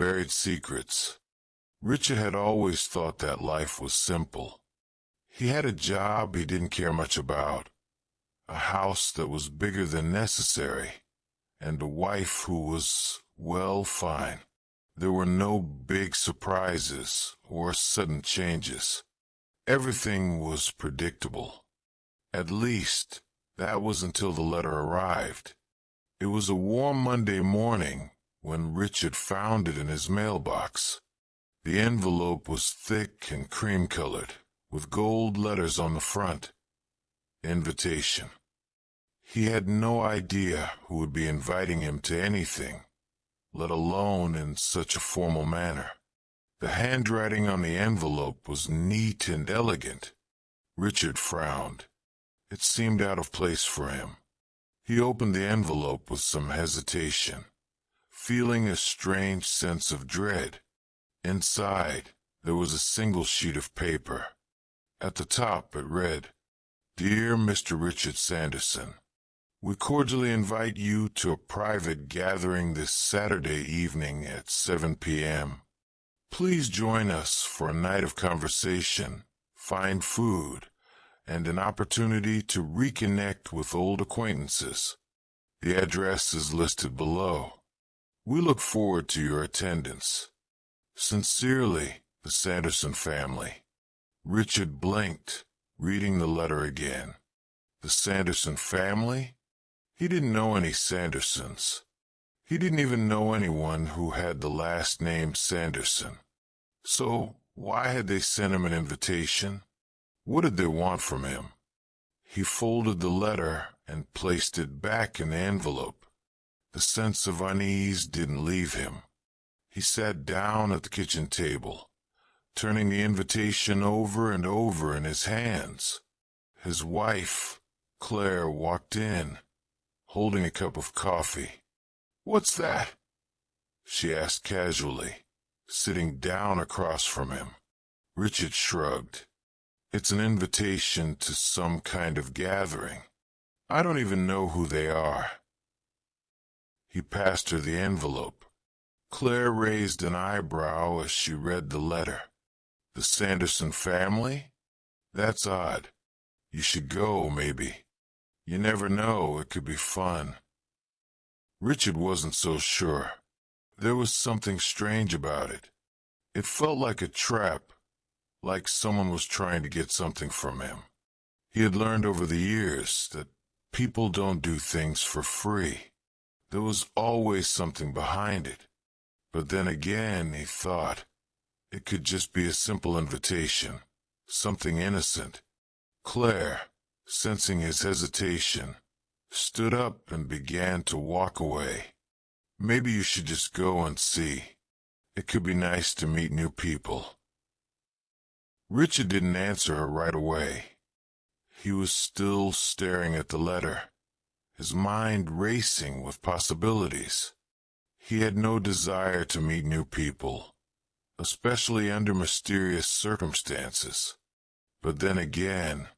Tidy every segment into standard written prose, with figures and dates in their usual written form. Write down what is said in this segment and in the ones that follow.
buried secrets. Richard had always thought that life was simple. He had a job he didn't care much about, a house that was bigger than necessary, and a wife who was, well, fine. There were no big surprises or sudden changes. Everything was predictable. At least, that was until the letter arrived. It was a warm Monday morning when Richard found it in his mailbox. The envelope was thick and cream-colored, with gold letters on the front. Invitation. He had no idea who would be inviting him to anything, let alone in such a formal manner. The handwriting on the envelope was neat and elegant. Richard frowned. It seemed out of place for him. He opened the envelope with some hesitation, feeling a strange sense of dread. Inside, there was a single sheet of paper. At the top it read, "Dear Mr. Richard Sanderson, we cordially invite you to a private gathering this Saturday evening at 7 p.m. Please join us for a night of conversation, fine food, and an opportunity to reconnect with old acquaintances. The address is listed below. We look forward to your attendance. Sincerely, the Sanderson family." Richard blinked, reading the letter again. The Sanderson family? He didn't know any Sandersons. He didn't even know anyone who had the last name Sanderson. So why had they sent him an invitation? What did they want from him? He folded the letter and placed it back in the envelope. The sense of unease didn't leave him. He sat down at the kitchen table, turning the invitation over and over in his hands. His wife, Claire, walked in, holding a cup of coffee. "What's that?" she asked casually, sitting down across from him. Richard shrugged. "It's an invitation to some kind of gathering. I don't even know who they are." He passed her the envelope. Claire raised an eyebrow as she read the letter. "The Sanderson family? That's odd. You should go, maybe. You never know, it could be fun." Richard wasn't so sure. There was something strange about it. It felt like a trap, like someone was trying to get something from him. He had learned over the years that people don't do things for free. There was always something behind it. But then again, he thought, it could just be a simple invitation, something innocent. Claire, sensing his hesitation, stood up and began to walk away. "Maybe you should just go and see. It could be nice to meet new people." Richard didn't answer her right away. He was still staring at the letter, his mind racing with possibilities. He had no desire to meet new people, especially under mysterious circumstances. But then again,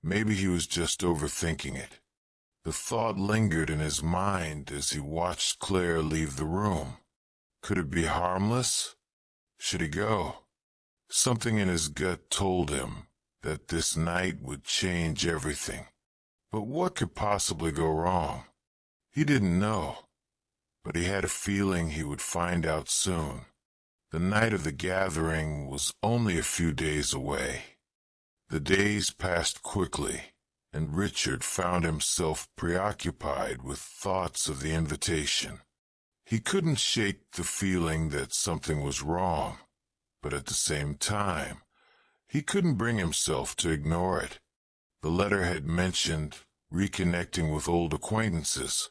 maybe he was just overthinking it. The thought lingered in his mind as he watched Claire leave the room. Could it be harmless? Should he go? Something in his gut told him that this night would change everything. But what could possibly go wrong? He didn't know, but he had a feeling he would find out soon. The night of the gathering was only a few days away. The days passed quickly, and Richard found himself preoccupied with thoughts of the invitation. He couldn't shake the feeling that something was wrong, but at the same time, he couldn't bring himself to ignore it. The letter had mentioned reconnecting with old acquaintances,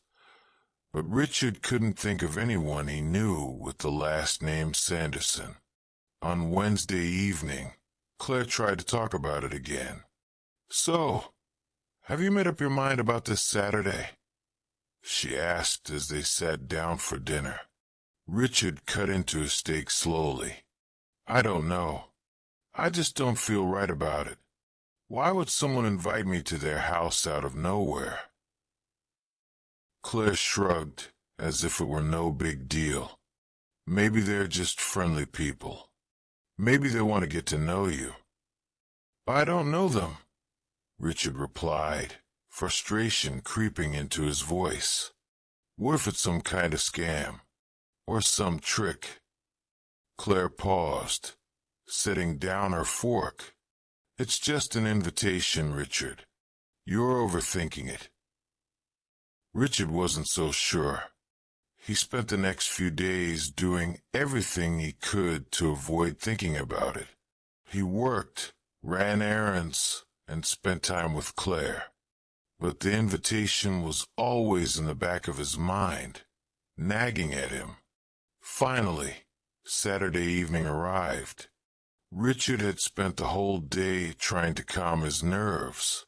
but Richard couldn't think of anyone he knew with the last name Sanderson. On Wednesday evening, Claire tried to talk about it again. "So, have you made up your mind about this Saturday?" she asked as they sat down for dinner. Richard cut into his steak slowly. "I don't know. I just don't feel right about it. Why would someone invite me to their house out of nowhere?" Claire shrugged, as if it were no big deal. Maybe they're just friendly people. Maybe they want to get to know you." "I don't know them," Richard replied, frustration creeping into his voice. "What if it's some kind of scam? Or some trick?" Claire paused, setting down her fork. "It's just an invitation, Richard. You're overthinking it." Richard wasn't so sure. He spent the next few days doing everything he could to avoid thinking about it. He worked, ran errands, and spent time with Claire. But the invitation was always in the back of his mind, nagging at him. Finally, Saturday evening arrived. Richard had spent the whole day trying to calm his nerves.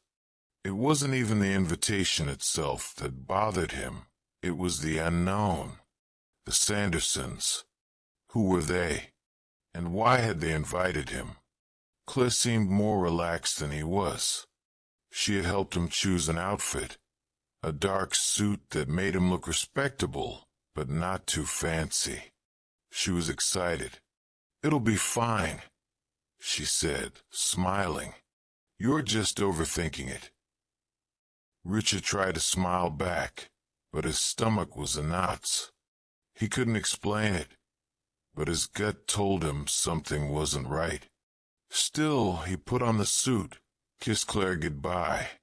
It wasn't even the invitation itself that bothered him. It was the unknown. The Sandersons. Who were they? And why had they invited him? Claire seemed more relaxed than he was. She had helped him choose an outfit, a dark suit that made him look respectable, but not too fancy. She was excited. "It'll be fine," she said, smiling. "You're just overthinking it." Richard tried to smile back, but his stomach was in knots. He couldn't explain it, but his gut told him something wasn't right. Still, he put on the suit, kissed Claire goodbye,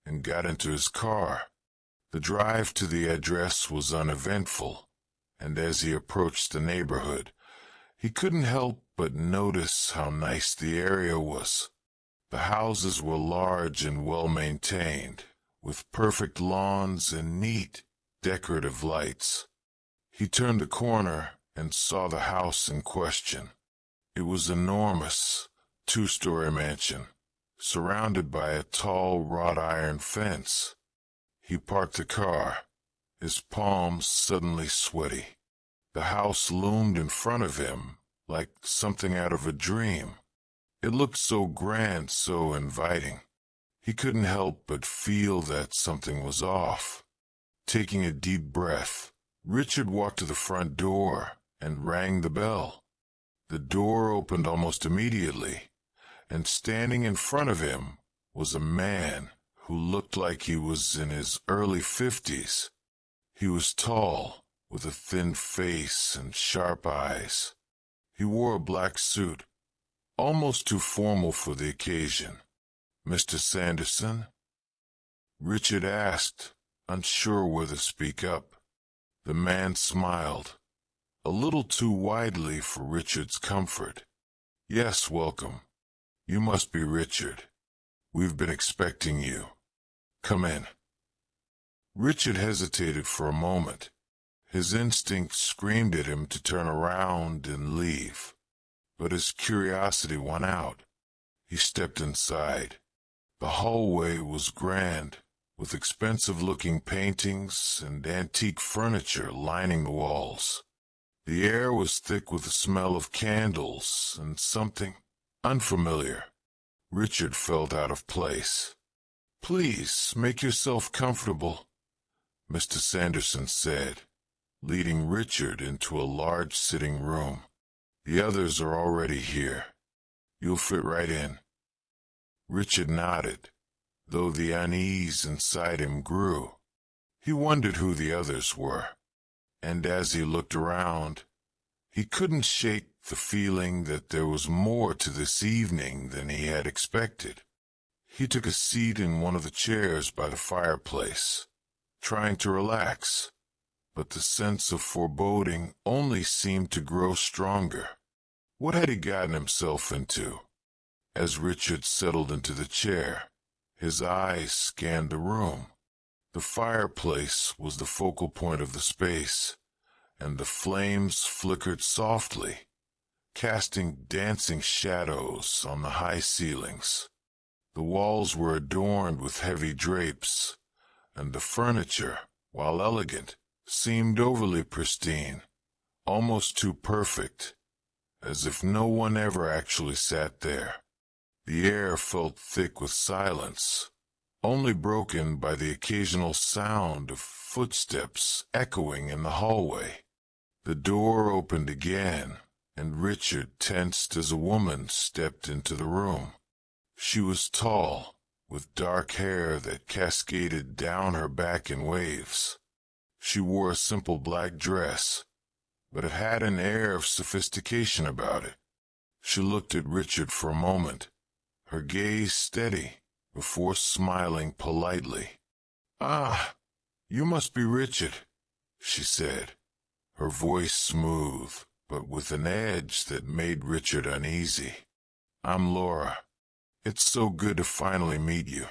and got into his car. The drive to the address was uneventful, and as he approached the neighborhood, he couldn't help but notice how nice the area was. The houses were large and well-maintained, with perfect lawns and neat, decorative lights. He turned the corner and saw the house in question. It was enormous, two-story mansion, surrounded by a tall wrought iron fence. He parked the car, his palms suddenly sweaty. The house loomed in front of him like something out of a dream. It looked so grand, so inviting. He couldn't help but feel that something was off. Taking a deep breath, Richard walked to the front door and rang the bell. The door opened almost immediately, and standing in front of him was a man who looked like he was in his early 50s. He was tall, with a thin face and sharp eyes. He wore a black suit, almost too formal for the occasion. "Mr. Sanderson?" Richard asked, unsure whether to speak up. The man smiled, a little too widely for Richard's comfort. "Yes, welcome. You must be Richard. We've been expecting you. Come in." Richard hesitated for a moment. His instinct screamed at him to turn around and leave, but his curiosity won out. He stepped inside. The hallway was grand, with expensive-looking paintings and antique furniture lining the walls. The air was thick with the smell of candles and something unfamiliar. Richard felt out of place. "Please, make yourself comfortable," Mr. Sanderson said, leading Richard into a large sitting room. "The others are already here. You'll fit right in." Richard nodded, though the unease inside him grew. He wondered who the others were, and as he looked around, he couldn't shake the feeling that there was more to this evening than he had expected. He took a seat in one of the chairs by the fireplace, trying to relax, but the sense of foreboding only seemed to grow stronger. What had he gotten himself into? As Richard settled into the chair, his eyes scanned the room. The fireplace was the focal point of the space, and the flames flickered softly, casting dancing shadows on the high ceilings. The walls were adorned with heavy drapes, and the furniture, while elegant, seemed overly pristine, almost too perfect, as if no one ever actually sat there. The air felt thick with silence, only broken by the occasional sound of footsteps echoing in the hallway. The door opened again, and Richard tensed as a woman stepped into the room. She was tall, with dark hair that cascaded down her back in waves. She wore a simple black dress, but it had an air of sophistication about it. She looked at Richard for a moment, her gaze steady, before smiling politely. "Ah, you must be Richard," she said, her voice smooth, but with an edge that made Richard uneasy. "I'm Laura. It's so good to finally meet you."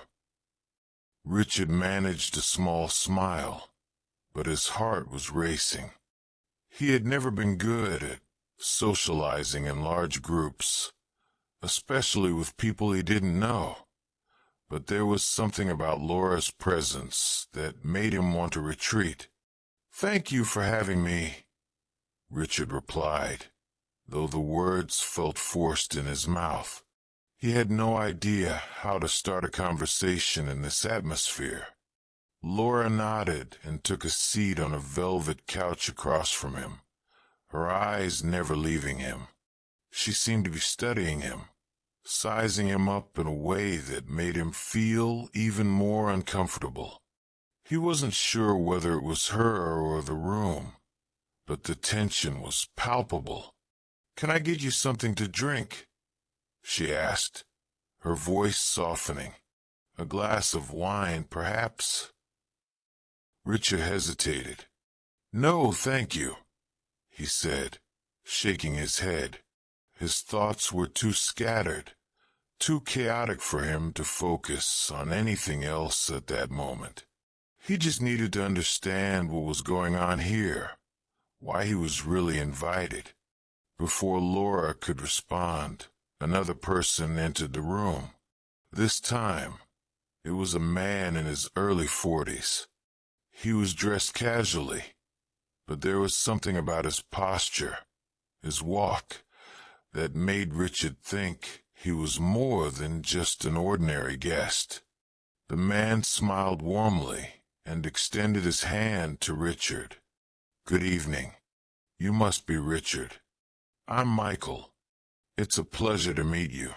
Richard managed a small smile, but his heart was racing. He had never been good at socializing in large groups, especially with people he didn't know. But there was something about Laura's presence that made him want to retreat. "Thank you for having me," Richard replied, though the words felt forced in his mouth. He had no idea how to start a conversation in this atmosphere. Laura nodded and took a seat on a velvet couch across from him, her eyes never leaving him. She seemed to be studying him, sizing him up in a way that made him feel even more uncomfortable. He wasn't sure whether it was her or the room, but the tension was palpable. "Can I get you something to drink?" she asked, her voice softening. "A glass of wine, perhaps?" Richard hesitated. "No, thank you," he said, shaking his head. His thoughts were too scattered, too chaotic for him to focus on anything else at that moment. He just needed to understand what was going on here, why he was really invited. Before Laura could respond, another person entered the room. This time, it was a man in his early 40s. He was dressed casually, but there was something about his posture, his walk, that made Richard think he was more than just an ordinary guest. The man smiled warmly and extended his hand to Richard. "Good evening. You must be Richard. I'm Michael. It's a pleasure to meet you."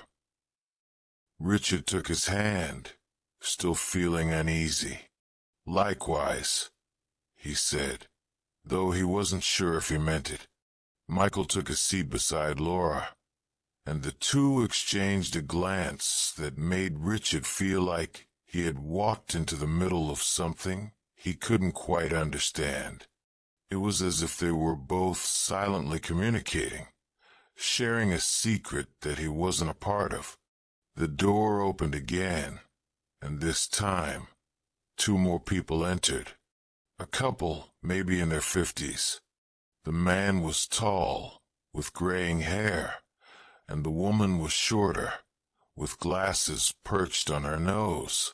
Richard took his hand, still feeling uneasy. "Likewise," he said, though he wasn't sure if he meant it. Michael took a seat beside Laura, and the two exchanged a glance that made Richard feel like he had walked into the middle of something he couldn't quite understand. It was as if they were both silently communicating, sharing a secret that he wasn't a part of. The door opened again, and this time, two more people entered. A couple, maybe in their 50s. The man was tall, with graying hair, and the woman was shorter, with glasses perched on her nose.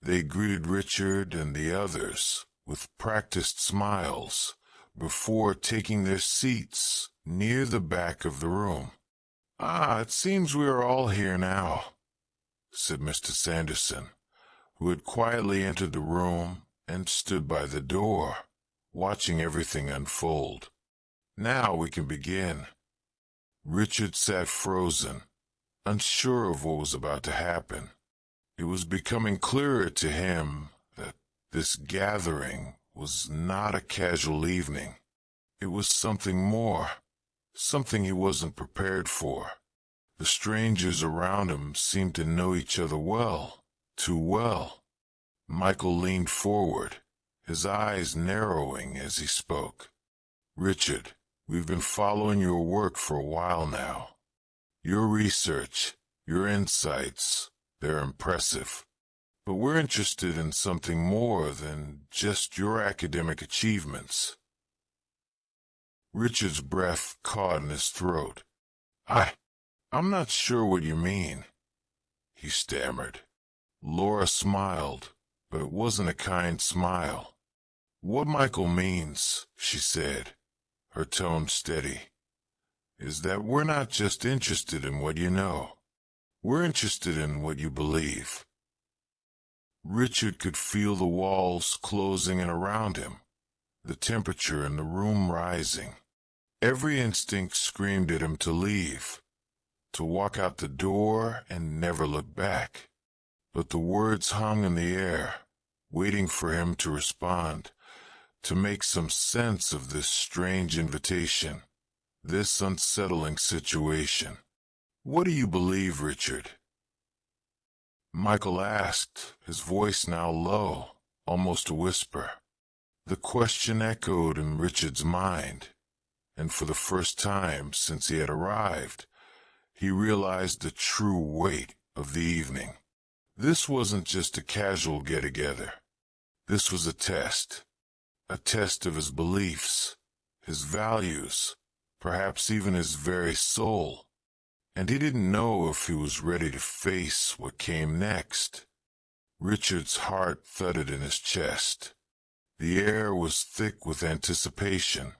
They greeted Richard and the others with practiced smiles before taking their seats near the back of the room. "Ah, it seems we are all here now," said Mr. Sanderson, who had quietly entered the room and stood by the door, watching everything unfold. "Now we can begin." Richard sat frozen, unsure of what was about to happen. It was becoming clearer to him that this gathering was not a casual evening. It was something more, something he wasn't prepared for. The strangers around him seemed to know each other well, too well. Michael leaned forward, his eyes narrowing as he spoke. "Richard, we've been following your work for a while now. Your research, your insights, they're impressive. But we're interested in something more than just your academic achievements." Richard's breath caught in his throat. I'm not sure what you mean," he stammered. Laura smiled, but it wasn't a kind smile. "What Michael means," she said, her tone steady, "is that we're not just interested in what you know. We're interested in what you believe." Richard could feel the walls closing in around him, the temperature in the room rising. Every instinct screamed at him to leave, to walk out the door and never look back. But the words hung in the air, waiting for him to respond, to make some sense of this strange invitation, this unsettling situation. "What do you believe, Richard?" Michael asked, his voice now low, almost a whisper. The question echoed in Richard's mind, and for the first time since he had arrived, he realized the true weight of the evening. This wasn't just a casual get-together. This was a test of his beliefs, his values, perhaps even his very soul. And he didn't know if he was ready to face what came next. Richard's heart thudded in his chest. The air was thick with anticipation,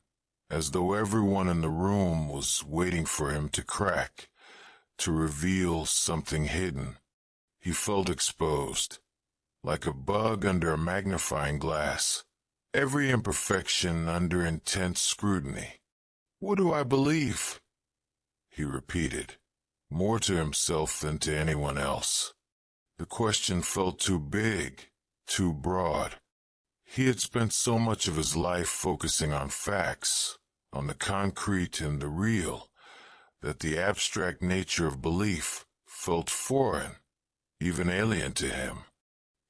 as though everyone in the room was waiting for him to crack, to reveal something hidden. He felt exposed, like a bug under a magnifying glass, every imperfection under intense scrutiny. "What do I believe?" he repeated, more to himself than to anyone else. The question felt too big, too broad. He had spent so much of his life focusing on facts, on the concrete and the real, that the abstract nature of belief felt foreign, even alien to him.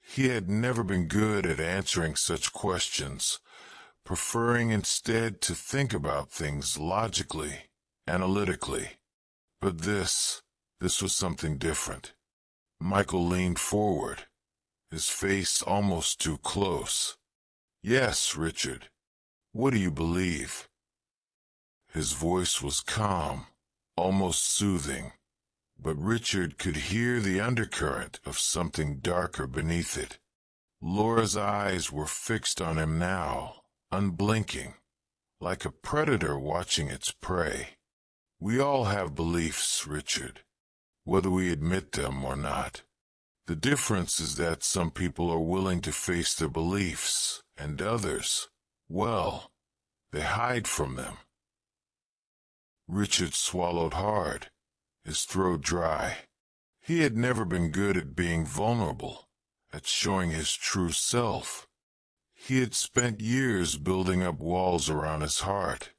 He had never been good at answering such questions, preferring instead to think about things logically, analytically. But this was something different. Michael leaned forward, his face almost too close. "Yes, Richard. What do you believe?" His voice was calm, almost soothing, but Richard could hear the undercurrent of something darker beneath it. Laura's eyes were fixed on him now, unblinking, like a predator watching its prey. "We all have beliefs, Richard, whether we admit them or not. The difference is that some people are willing to face their beliefs, and others, well, they hide from them." Richard swallowed hard, his throat dry. He had never been good at being vulnerable, at showing his true self. He had spent years building up walls around his heart,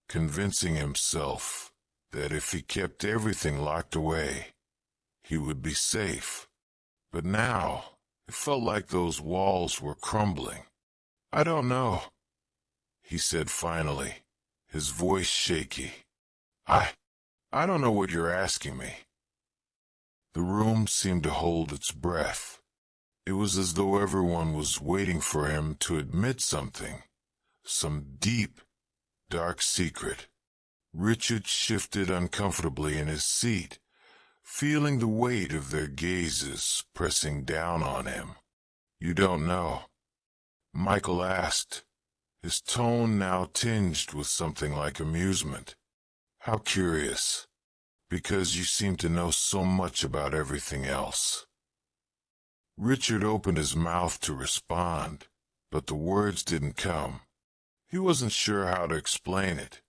convincing himself that if he kept everything locked away, he would be safe. But now, it felt like those walls were crumbling. "I don't know," he said finally, his voice shaky. I don't know what you're asking me." The room seemed to hold its breath. It was as though everyone was waiting for him to admit something, some deep, dark secret. Richard shifted uncomfortably in his seat, feeling the weight of their gazes pressing down on him. "You don't know?" Michael asked, his tone now tinged with something like amusement. "How curious, because you seem to know so much about everything else." Richard opened his mouth to respond, but the words didn't come. He wasn't sure how to explain it.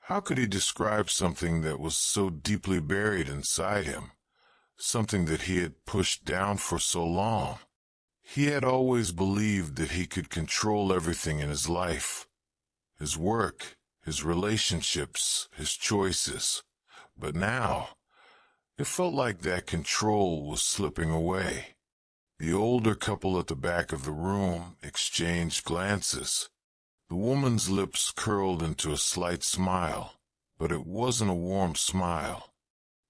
How could he describe something that was so deeply buried inside him, something that he had pushed down for so long? He had always believed that he could control everything in his life, his work, his relationships, his choices. But now, it felt like that control was slipping away. The older couple at the back of the room exchanged glances. The woman's lips curled into a slight smile, but it wasn't a warm smile.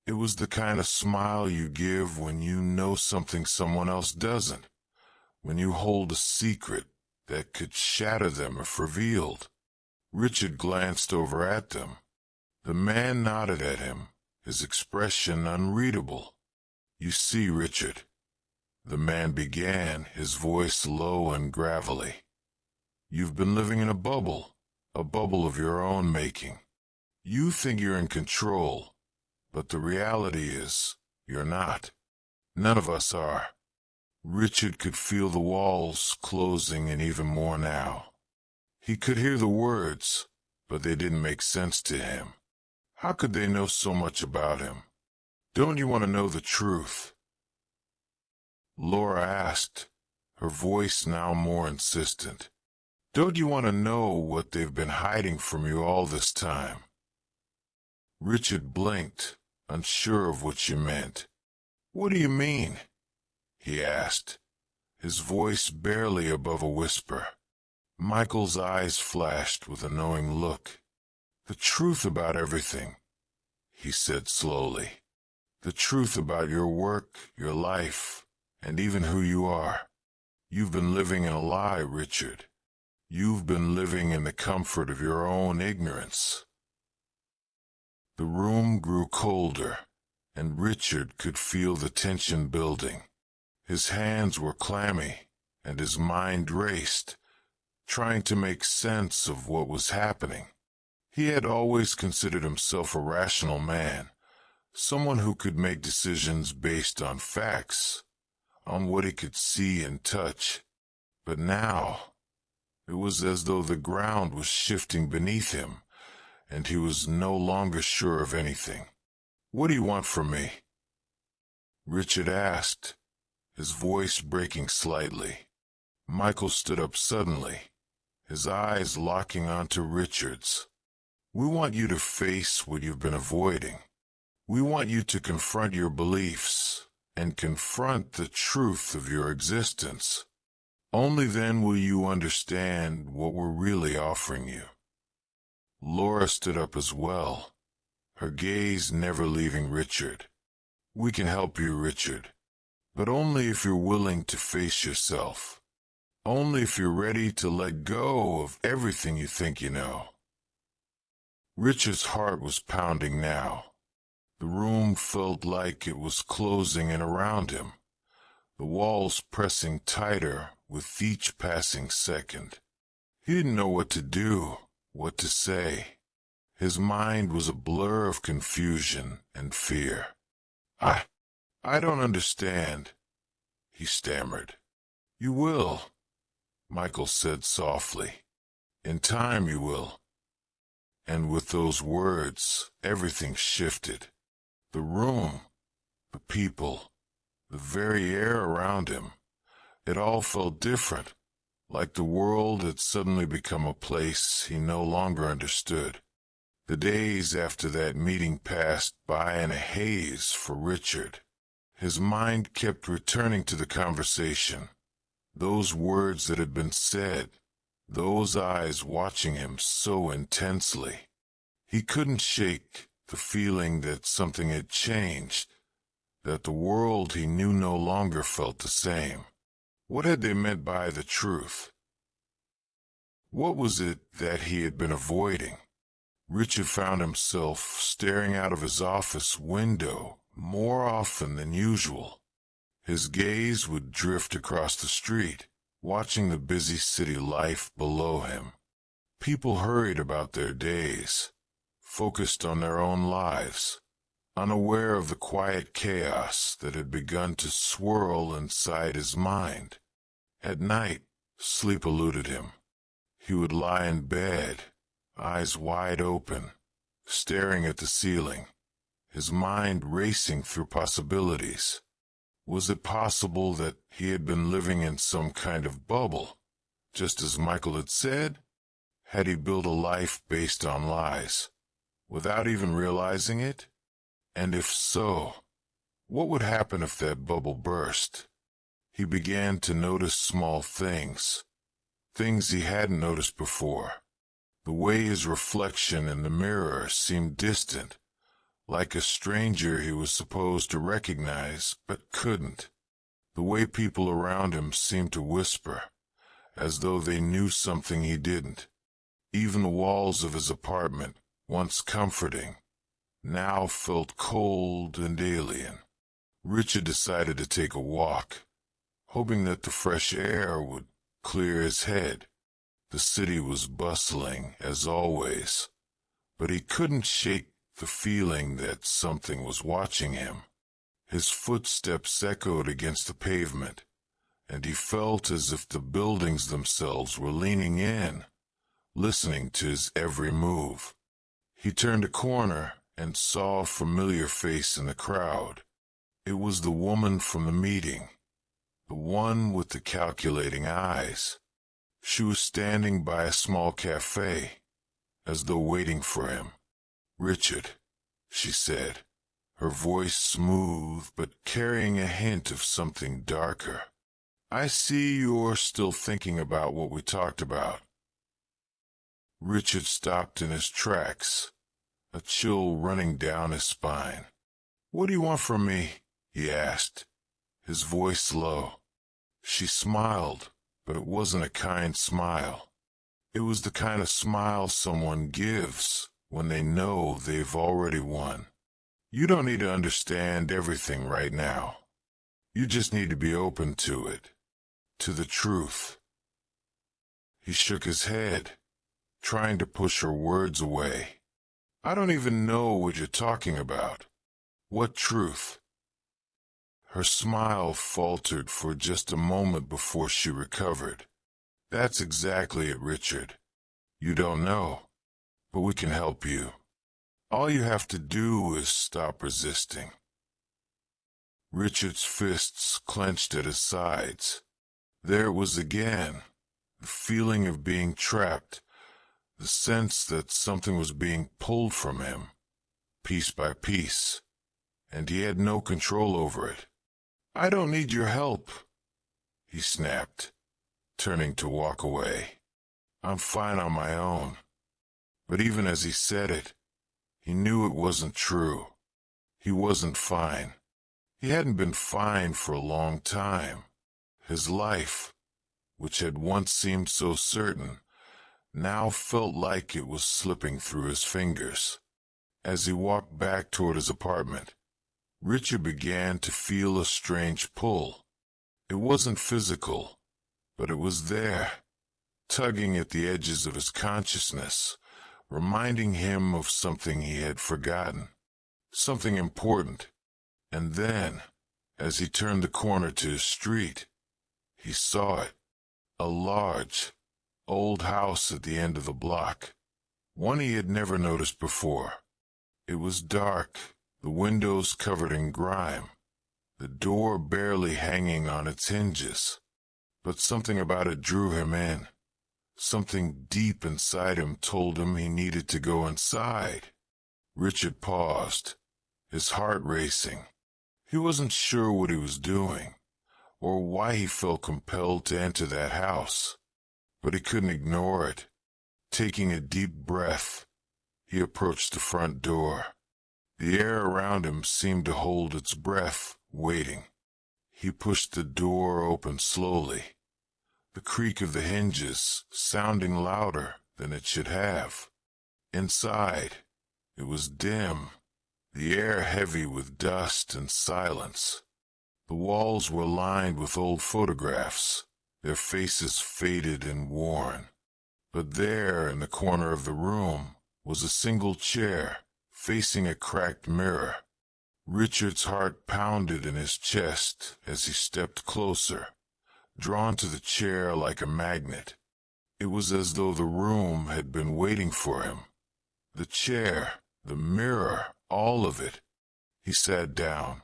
It was the kind of smile you give when you know something someone else doesn't, when you hold a secret that could shatter them if revealed. Richard glanced over at them. The man nodded at him, his expression unreadable. "You see, Richard," the man began, his voice low and gravelly. "You've been living in a bubble of your own making. You think you're in control, but the reality is, you're not. None of us are." Richard could feel the walls closing in even more now. He could hear the words, but they didn't make sense to him. How could they know so much about him? Don't you want to know the truth? Laura asked, her voice now more insistent. Don't you want to know what they've been hiding from you all this time? Richard blinked, unsure of what she meant. What do you mean? He asked, his voice barely above a whisper. Michael's eyes flashed with a knowing look. The truth about everything, he said slowly. The truth about your work, your life, and even who you are. You've been living in a lie, Richard. You've been living in the comfort of your own ignorance. The room grew colder, and Richard could feel the tension building. His hands were clammy, and his mind raced, trying to make sense of what was happening. He had always considered himself a rational man, someone who could make decisions based on facts, on what he could see and touch. But now, it was as though the ground was shifting beneath him, and he was no longer sure of anything. What do you want from me? Richard asked, his voice breaking slightly. Michael stood up suddenly, his eyes locking onto Richard's. We want you to face what you've been avoiding. We want you to confront your beliefs and confront the truth of your existence. Only then will you understand what we're really offering you. Laura stood up as well, her gaze never leaving Richard. We can help you, Richard, but only if you're willing to face yourself. Only if you're ready to let go of everything you think you know. Richard's heart was pounding now. The room felt like it was closing in around him, the walls pressing tighter with each passing second. He didn't know what to do, what to say. His mind was a blur of confusion and fear. I don't understand, he stammered. You will, Michael said softly. In time you will. And with those words, everything shifted. The room, the people, the very air around him. It all felt different, like the world had suddenly become a place he no longer understood. The days after that meeting passed by in a haze for Richard. His mind kept returning to the conversation, those words that had been said, those eyes watching him so intensely. He couldn't shake the feeling that something had changed, that the world he knew no longer felt the same. What had they meant by the truth? What was it that he had been avoiding? Richard found himself staring out of his office window more often than usual. His gaze would drift across the street, watching the busy city life below him. People hurried about their days, focused on their own lives, unaware of the quiet chaos that had begun to swirl inside his mind. At night, sleep eluded him. He would lie in bed, eyes wide open, staring at the ceiling, his mind racing through possibilities. Was it possible that he had been living in some kind of bubble, just as Michael had said? Had he built a life based on lies, without even realizing it? And if so, what would happen if that bubble burst? He began to notice small things, things he hadn't noticed before. The way his reflection in the mirror seemed distant, like a stranger he was supposed to recognize but couldn't. The way people around him seemed to whisper, as though they knew something he didn't. Even the walls of his apartment, once comforting, now felt cold and alien. Richard decided to take a walk, hoping that the fresh air would clear his head. The city was bustling, as always, but he couldn't shake the feeling that something was watching him. His footsteps echoed against the pavement, and he felt as if the buildings themselves were leaning in, listening to his every move. He turned a corner and saw a familiar face in the crowd. It was the woman from the meeting, the one with the calculating eyes. She was standing by a small cafe, as though waiting for him. "Richard," she said, her voice smooth but carrying a hint of something darker. "I see you're still thinking about what we talked about." Richard stopped in his tracks, a chill running down his spine. "What do you want from me?" he asked, his voice low. She smiled, but it wasn't a kind smile. It was the kind of smile someone gives when they know they've already won. "You don't need to understand everything right now. You just need to be open to it, to the truth." He shook his head, trying to push her words away. "I don't even know what you're talking about. What truth?" Her smile faltered for just a moment before she recovered. "That's exactly it, Richard. You don't know, but we can help you. All you have to do is stop resisting." Richard's fists clenched at his sides. There it was again, the feeling of being trapped, the sense that something was being pulled from him, piece by piece, and he had no control over it. "I don't need your help," he snapped, turning to walk away. "I'm fine on my own." But even as he said it, he knew it wasn't true. He wasn't fine. He hadn't been fine for a long time. His life, which had once seemed so certain, now felt like it was slipping through his fingers. As he walked back toward his apartment, Richard began to feel a strange pull. It wasn't physical, but it was there, tugging at the edges of his consciousness, reminding him of something he had forgotten, something important. And then, as he turned the corner to his street, he saw it, a large, old house at the end of the block, one he had never noticed before. It was dark, the windows covered in grime, the door barely hanging on its hinges. But something about it drew him in. Something deep inside him told him he needed to go inside. Richard paused, his heart racing. He wasn't sure what he was doing, or why he felt compelled to enter that house, but he couldn't ignore it. Taking a deep breath, he approached the front door. The air around him seemed to hold its breath, waiting. He pushed the door open slowly, the creak of the hinges sounding louder than it should have. Inside, it was dim, the air heavy with dust and silence. The walls were lined with old photographs, their faces faded and worn. But there, in the corner of the room, was a single chair, facing a cracked mirror. Richard's heart pounded in his chest as he stepped closer, drawn to the chair like a magnet. It was as though the room had been waiting for him. The chair, the mirror, all of it. He sat down.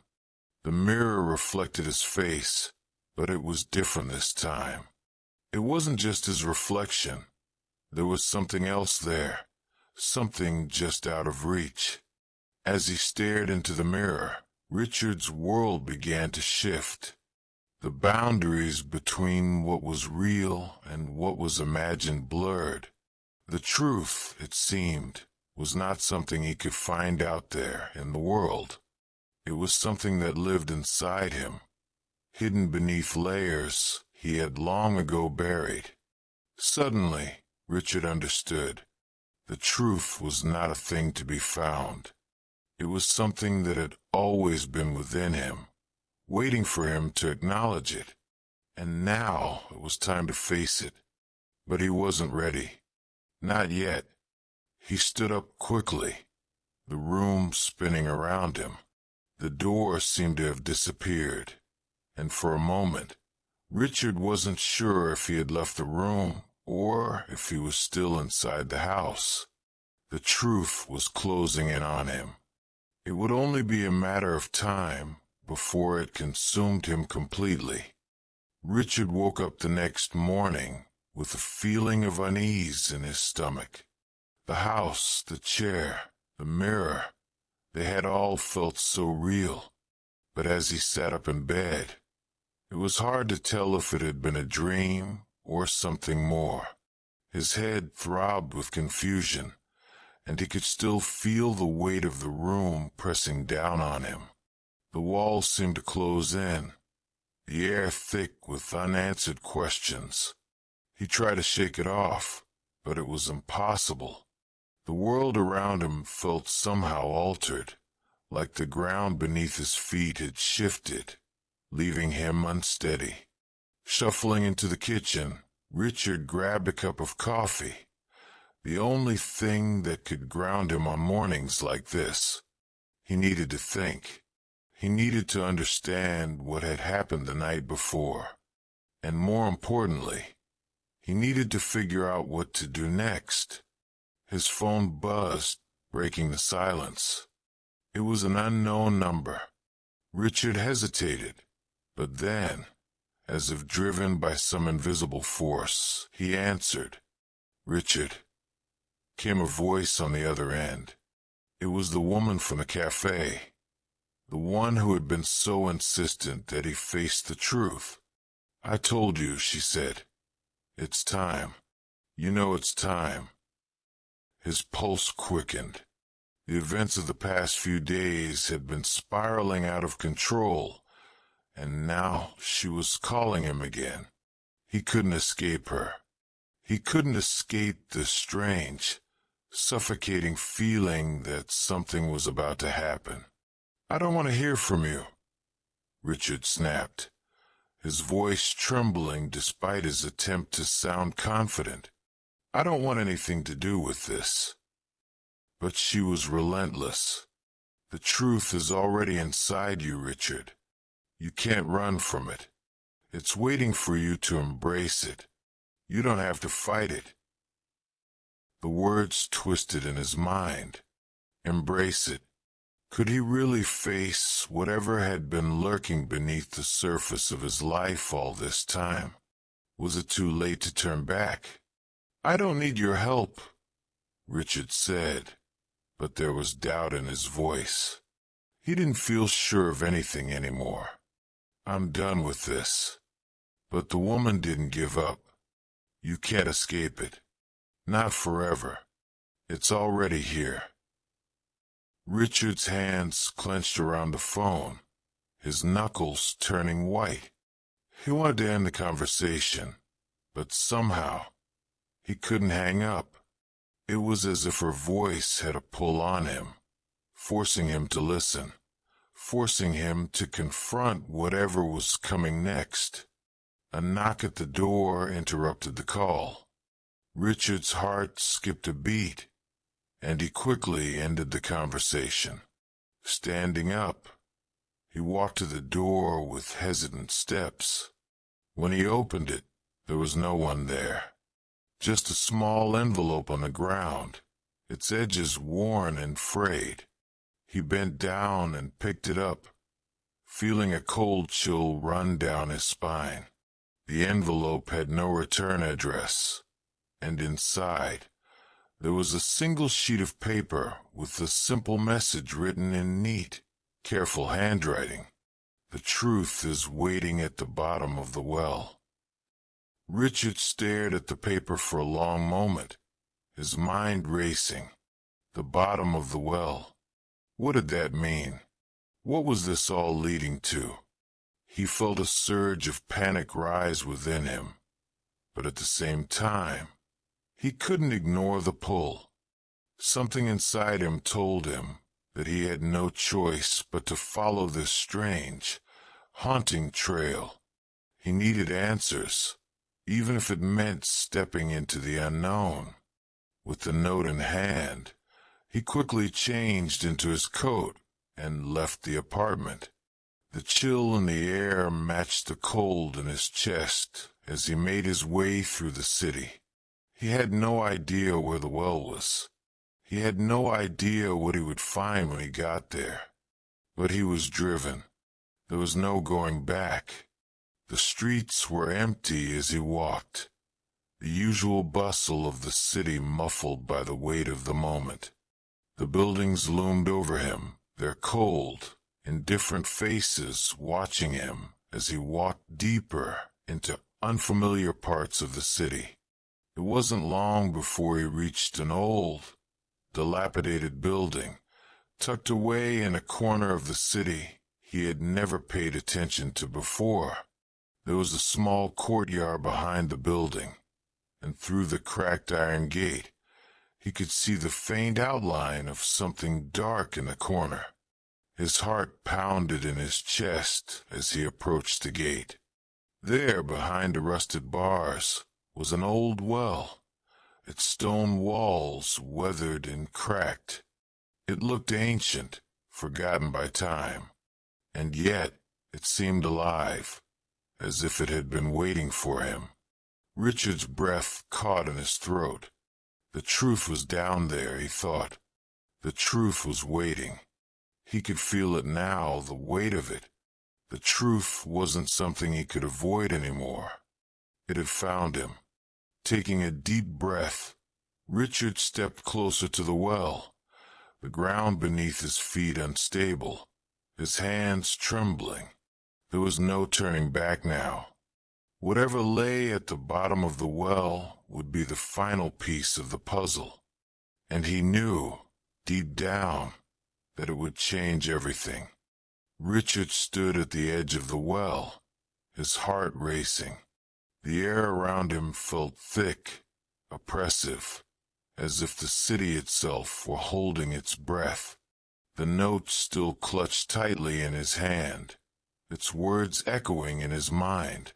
The mirror reflected his face, but it was different this time. It wasn't just his reflection. There was something else there, something just out of reach. As he stared into the mirror, Richard's world began to shift. The boundaries between what was real and what was imagined blurred. The truth, it seemed, was not something he could find out there in the world. It was something that lived inside him, hidden beneath layers he had long ago buried. Suddenly, Richard understood. The truth was not a thing to be found. It was something that had always been within him, waiting for him to acknowledge it. And now it was time to face it. But he wasn't ready. Not yet. He stood up quickly, the room spinning around him. The door seemed to have disappeared, and for a moment, Richard wasn't sure if he had left the room or if he was still inside the house. The truth was closing in on him. It would only be a matter of time before it consumed him completely. Richard woke up the next morning with a feeling of unease in his stomach. The house, the chair, the mirror, they had all felt so real. But as he sat up in bed, it was hard to tell if it had been a dream or something more. His head throbbed with confusion, and he could still feel the weight of the room pressing down on him. The walls seemed to close in, the air thick with unanswered questions. He tried to shake it off, but it was impossible. The world around him felt somehow altered, like the ground beneath his feet had shifted, leaving him unsteady. Shuffling into the kitchen, Richard grabbed a cup of coffee, the only thing that could ground him on mornings like this. He needed to think. He needed to understand what had happened the night before. And more importantly, he needed to figure out what to do next. His phone buzzed, breaking the silence. It was an unknown number. Richard hesitated, but then, as if driven by some invisible force, he answered. "Richard," came a voice on the other end. It was the woman from the cafe, the one who had been so insistent that he faced the truth. "I told you," she said. "It's time. You know it's time." His pulse quickened. The events of the past few days had been spiraling out of control, and now she was calling him again. He couldn't escape her. He couldn't escape the strange, suffocating feeling that something was about to happen. "I don't want to hear from you," Richard snapped, his voice trembling despite his attempt to sound confident. "I don't want anything to do with this." But she was relentless. "The truth is already inside you, Richard. You can't run from it. It's waiting for you to embrace it. You don't have to fight it." The words twisted in his mind. Embrace it. Could he really face whatever had been lurking beneath the surface of his life all this time? Was it too late to turn back? "I don't need your help," Richard said, but there was doubt in his voice. He didn't feel sure of anything anymore. "I'm done with this." But the woman didn't give up. "You can't escape it. Not forever. It's already here." Richard's hands clenched around the phone, his knuckles turning white. He wanted to end the conversation, but somehow he couldn't hang up. It was as if her voice had a pull on him, forcing him to listen, forcing him to confront whatever was coming next. A knock at the door interrupted the call. Richard's heart skipped a beat, and he quickly ended the conversation. Standing up, he walked to the door with hesitant steps. When he opened it, there was no one there. Just a small envelope on the ground, its edges worn and frayed. He bent down and picked it up, feeling a cold chill run down his spine. The envelope had no return address, and inside, there was a single sheet of paper with a simple message written in neat, careful handwriting. "The truth is waiting at the bottom of the well." Richard stared at the paper for a long moment, his mind racing. The bottom of the well. What did that mean? What was this all leading to? He felt a surge of panic rise within him, but at the same time, he couldn't ignore the pull. Something inside him told him that he had no choice but to follow this strange, haunting trail. He needed answers, even if it meant stepping into the unknown. With the note in hand, he quickly changed into his coat and left the apartment. The chill in the air matched the cold in his chest as he made his way through the city. He had no idea where the well was. He had no idea what he would find when he got there. But he was driven. There was no going back. The streets were empty as he walked, the usual bustle of the city muffled by the weight of the moment. The buildings loomed over him, their cold, indifferent faces watching him as he walked deeper into unfamiliar parts of the city. It wasn't long before he reached an old, dilapidated building, tucked away in a corner of the city he had never paid attention to before. There was a small courtyard behind the building, and through the cracked iron gate, he could see the faint outline of something dark in the corner. His heart pounded in his chest as he approached the gate. There, behind the rusted bars, was an old well, its stone walls weathered and cracked. It looked ancient, forgotten by time, and yet it seemed alive, as if it had been waiting for him. Richard's breath caught in his throat. The truth was down there, he thought. The truth was waiting. He could feel it now, the weight of it. The truth wasn't something he could avoid anymore. It had found him. Taking a deep breath, Richard stepped closer to the well, the ground beneath his feet unstable, his hands trembling. There was no turning back now. Whatever lay at the bottom of the well would be the final piece of the puzzle. And he knew, deep down, that it would change everything. Richard stood at the edge of the well, his heart racing. The air around him felt thick, oppressive, as if the city itself were holding its breath. The note still clutched tightly in his hand, its words echoing in his mind.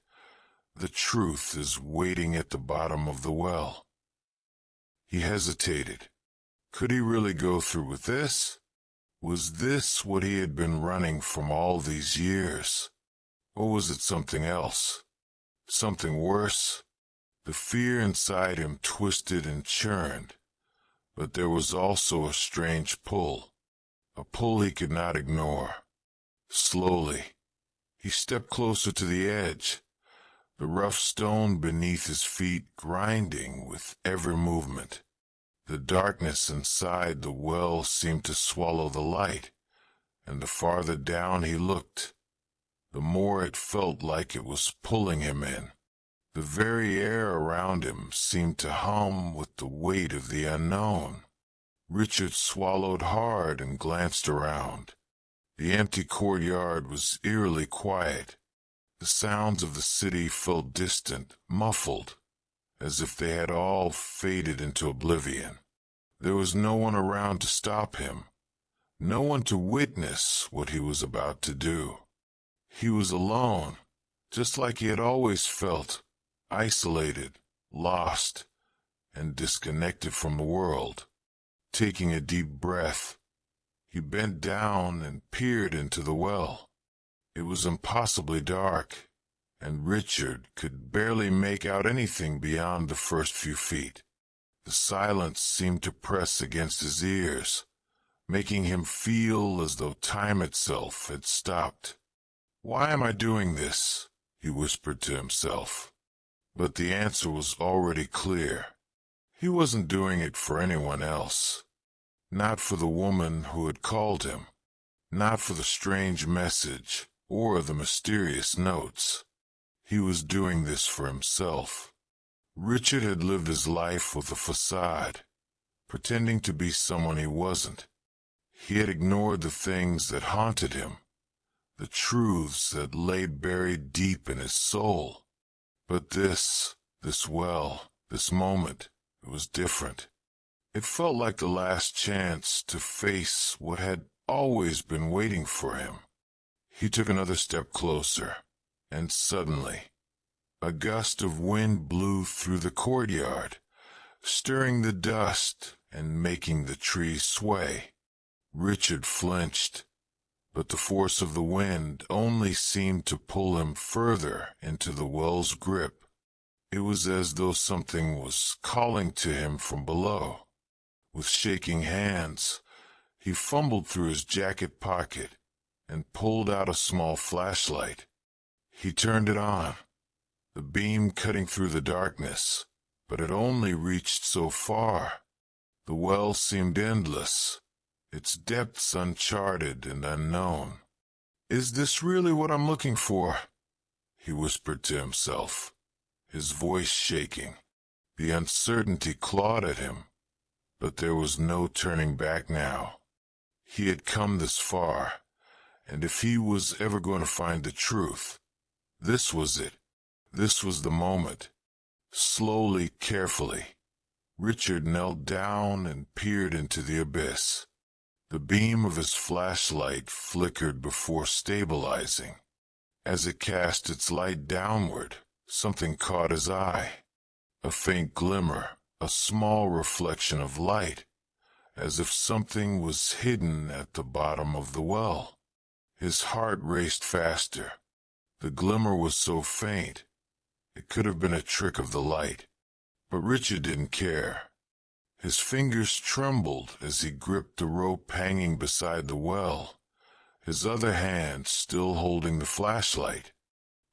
The truth is waiting at the bottom of the well. He hesitated. Could he really go through with this? Was this what he had been running from all these years? Or was it something else? Something worse? The fear inside him twisted and churned, but there was also a strange pull, a pull he could not ignore. Slowly, he stepped closer to the edge, the rough stone beneath his feet grinding with every movement. The darkness inside the well seemed to swallow the light, and the farther down he looked, the more it felt like it was pulling him in. The very air around him seemed to hum with the weight of the unknown. Richard swallowed hard and glanced around. The empty courtyard was eerily quiet. The sounds of the city felt distant, muffled, as if they had all faded into oblivion. There was no one around to stop him, no one to witness what he was about to do. He was alone, just like he had always felt, isolated, lost, and disconnected from the world. Taking a deep breath, he bent down and peered into the well. It was impossibly dark, and Richard could barely make out anything beyond the first few feet. The silence seemed to press against his ears, making him feel as though time itself had stopped. "Why am I doing this?" he whispered to himself. But the answer was already clear. He wasn't doing it for anyone else. Not for the woman who had called him. Not for the strange message or the mysterious notes. He was doing this for himself. Richard had lived his life with a facade, pretending to be someone he wasn't. He had ignored the things that haunted him, the truths that lay buried deep in his soul. But this well, this moment, it was different. It felt like the last chance to face what had always been waiting for him. He took another step closer, and suddenly, a gust of wind blew through the courtyard, stirring the dust and making the trees sway. Richard flinched, but the force of the wind only seemed to pull him further into the well's grip. It was as though something was calling to him from below. With shaking hands, he fumbled through his jacket pocket and pulled out a small flashlight. He turned it on, the beam cutting through the darkness, but it only reached so far. The well seemed endless, its depths uncharted and unknown. "Is this really what I'm looking for?" he whispered to himself, his voice shaking. The uncertainty clawed at him, but there was no turning back now. He had come this far, and if he was ever going to find the truth, this was it. This was the moment. Slowly, carefully, Richard knelt down and peered into the abyss. The beam of his flashlight flickered before stabilizing. As it cast its light downward, something caught his eye. A faint glimmer, a small reflection of light, as if something was hidden at the bottom of the well. His heart raced faster. The glimmer was so faint, it could have been a trick of the light. But Richard didn't care. His fingers trembled as he gripped the rope hanging beside the well, his other hand still holding the flashlight.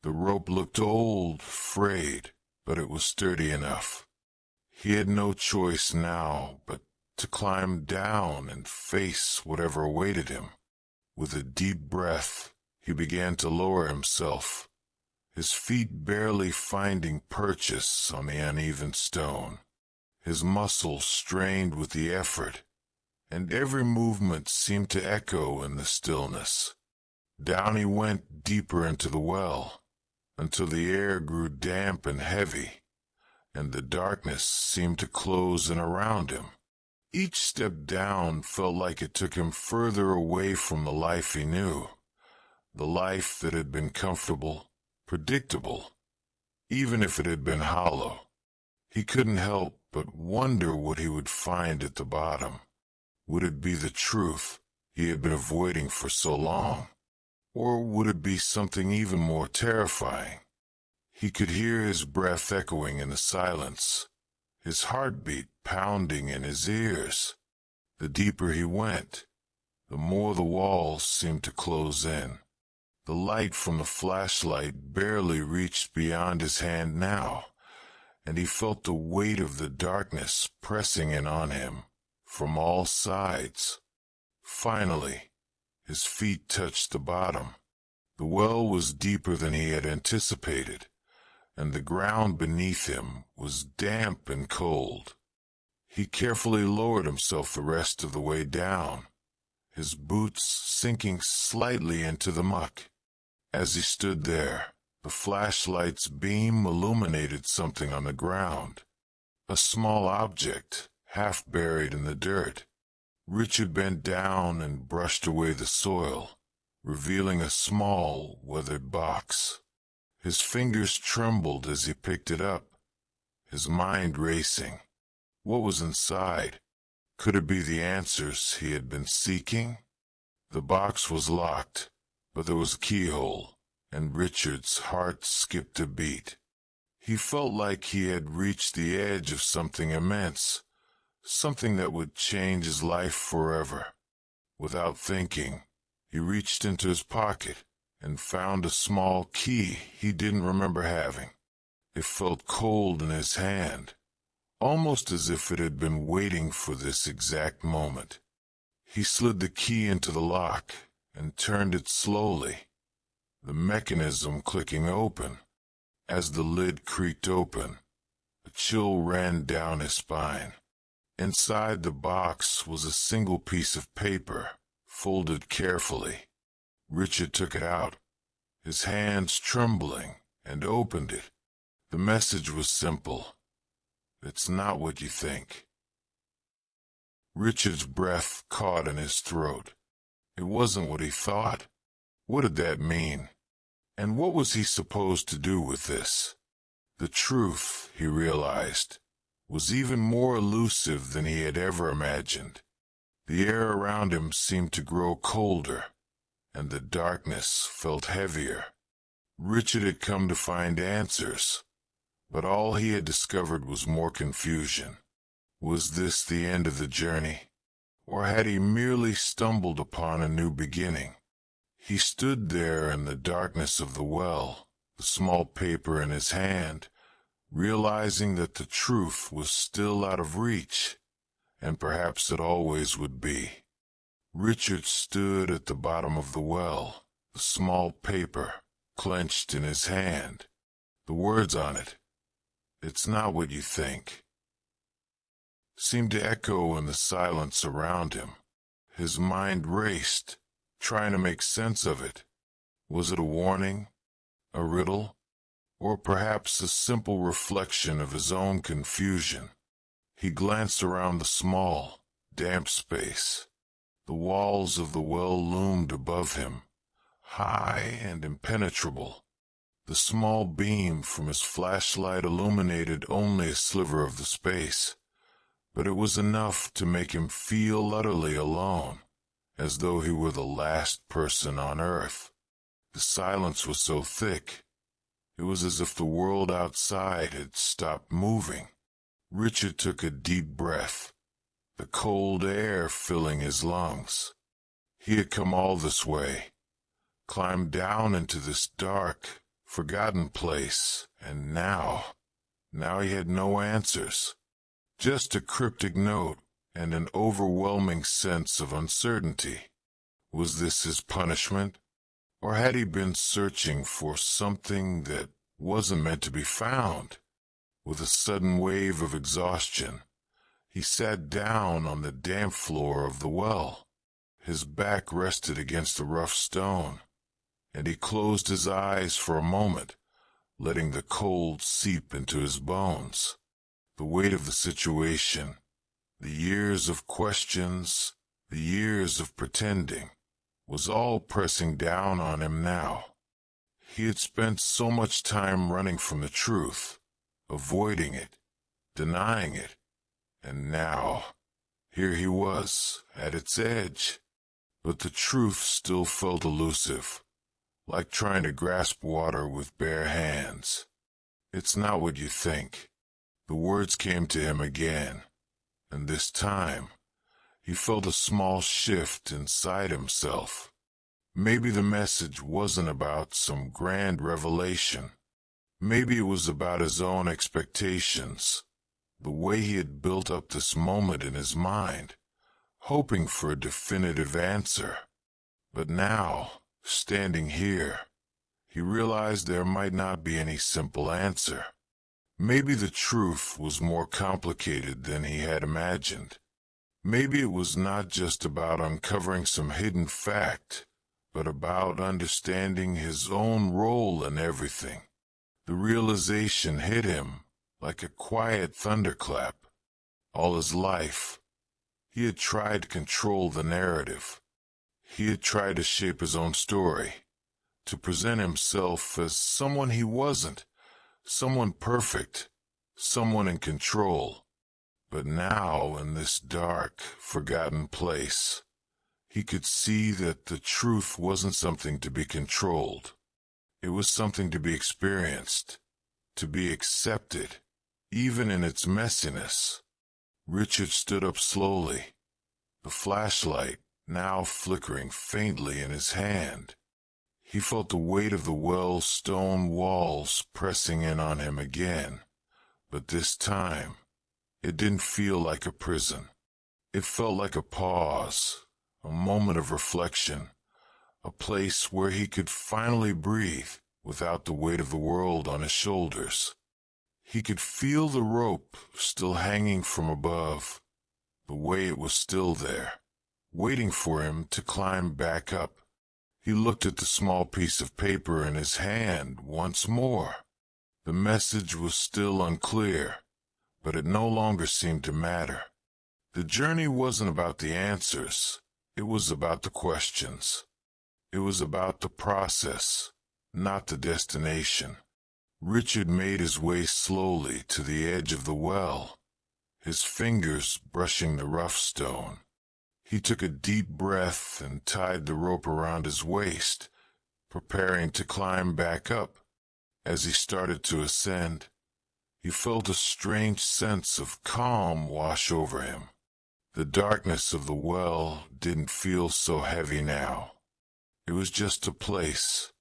The rope looked old, frayed, but it was sturdy enough. He had no choice now but to climb down and face whatever awaited him. With a deep breath, he began to lower himself, his feet barely finding purchase on the uneven stone. His muscles strained with the effort, and every movement seemed to echo in the stillness. Down he went deeper into the well, until the air grew damp and heavy, and the darkness seemed to close in around him. Each step down felt like it took him further away from the life he knew, the life that had been comfortable, predictable, even if it had been hollow. He couldn't help but wonder what he would find at the bottom. Would it be the truth he had been avoiding for so long? Or would it be something even more terrifying? He could hear his breath echoing in the silence, his heartbeat pounding in his ears. The deeper he went, the more the walls seemed to close in. The light from the flashlight barely reached beyond his hand now, and he felt the weight of the darkness pressing in on him from all sides. Finally, his feet touched the bottom. The well was deeper than he had anticipated, and the ground beneath him was damp and cold. He carefully lowered himself the rest of the way down, his boots sinking slightly into the muck. As he stood there, the flashlight's beam illuminated something on the ground, a small object half buried in the dirt. Richard bent down and brushed away the soil, revealing a small, weathered box. His fingers trembled as he picked it up, his mind racing. What was inside? Could it be the answers he had been seeking? The box was locked, but there was a keyhole, and Richard's heart skipped a beat. He felt like he had reached the edge of something immense, something that would change his life forever. Without thinking, he reached into his pocket and found a small key he didn't remember having. It felt cold in his hand, almost as if it had been waiting for this exact moment. He slid the key into the lock and turned it slowly, the mechanism clicking open. As the lid creaked open, a chill ran down his spine. Inside the box was a single piece of paper, folded carefully. Richard took it out, his hands trembling, and opened it. The message was simple. It's not what you think. Richard's breath caught in his throat. It wasn't what he thought. What did that mean? And what was he supposed to do with this? The truth, he realized, was even more elusive than he had ever imagined. The air around him seemed to grow colder, and the darkness felt heavier. Richard had come to find answers, But all he had discovered was more confusion. Was this the end of the journey? Or had he merely stumbled upon a new beginning? He stood there in the darkness of the well, the small paper in his hand, realizing that the truth was still out of reach, and perhaps it always would be. Richard stood at the bottom of the well, the small paper clenched in his hand, the words on it, "It's not what you think," seemed to echo in the silence around him. His mind raced, trying to make sense of it. Was it a warning, a riddle, or perhaps a simple reflection of his own confusion? He glanced around the small, damp space. The walls of the well loomed above him, high and impenetrable. The small beam from his flashlight illuminated only a sliver of the space, but it was enough to make him feel utterly alone, as though he were the last person on Earth. The silence was so thick, it was as if the world outside had stopped moving. Richard took a deep breath, the cold air filling his lungs. He had come all this way, climbed down into this dark, forgotten place, and now he had no answers. Just a cryptic note and an overwhelming sense of uncertainty. Was this his punishment? Or had he been searching for something that wasn't meant to be found? With a sudden wave of exhaustion, he sat down on the damp floor of the well. His back rested against the rough stone, and he closed his eyes for a moment, letting the cold seep into his bones. The weight of the situation, the years of questions, the years of pretending, was all pressing down on him now. He had spent so much time running from the truth, avoiding it, denying it, and now, here he was, at its edge. But the truth still felt elusive, like trying to grasp water with bare hands. "It's not what you think." The words came to him again, and this time, he felt a small shift inside himself. Maybe the message wasn't about some grand revelation. Maybe it was about his own expectations, the way he had built up this moment in his mind, hoping for a definitive answer. But now, standing here, he realized there might not be any simple answer. Maybe the truth was more complicated than he had imagined. Maybe it was not just about uncovering some hidden fact, but about understanding his own role in everything. The realization hit him like a quiet thunderclap. All his life, he had tried to control the narrative. He had tried to shape his own story, to present himself as someone he wasn't, someone perfect, someone in control. But now, in this dark, forgotten place, he could see that the truth wasn't something to be controlled. It was something to be experienced, to be accepted, even in its messiness. Richard stood up slowly, the flashlight now flickering faintly in his hand. He felt the weight of the well's stone walls pressing in on him again, but this time, it didn't feel like a prison. It felt like a pause, a moment of reflection, a place where he could finally breathe without the weight of the world on his shoulders. He could feel the rope still hanging from above, the way it was still there, waiting for him to climb back up. He looked at the small piece of paper in his hand once more. The message was still unclear, but it no longer seemed to matter. The journey wasn't about the answers, it was about the questions. It was about the process, not the destination. Richard made his way slowly to the edge of the well, his fingers brushing the rough stone. He took a deep breath and tied the rope around his waist, preparing to climb back up. As he started to ascend, He felt a strange sense of calm wash over him. The darkness of the well didn't feel so heavy now. It was just a place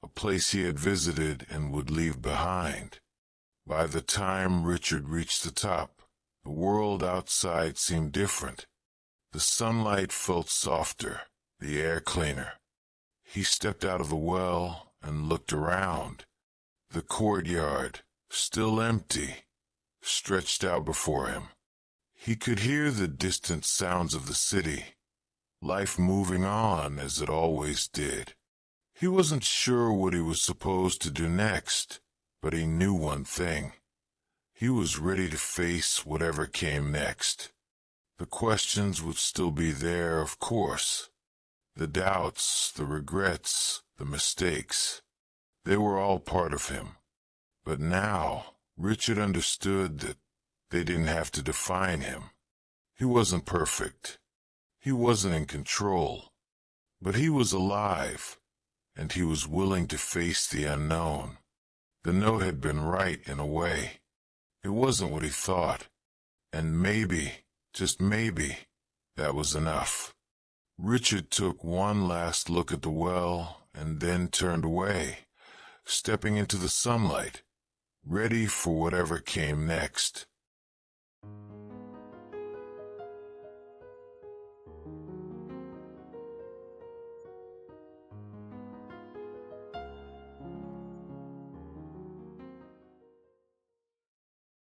he had visited and would leave behind. By the time Richard reached the top, the world outside seemed different. The sunlight felt softer, the air cleaner. He stepped out of the well and looked around. The courtyard, still empty, stretched out before him. He could hear the distant sounds of the city, life moving on as it always did. He wasn't sure what he was supposed to do next, but he knew one thing. He was ready to face whatever came next. The questions would still be there, of course. The doubts, the regrets, the mistakes. They were all part of him. But now, Richard understood that they didn't have to define him. He wasn't perfect. He wasn't in control. But he was alive, and he was willing to face the unknown. The note had been right in a way. It wasn't what he thought. And maybe, just maybe, that was enough. Richard took one last look at the well and then turned away, stepping into the sunlight, ready for whatever came next.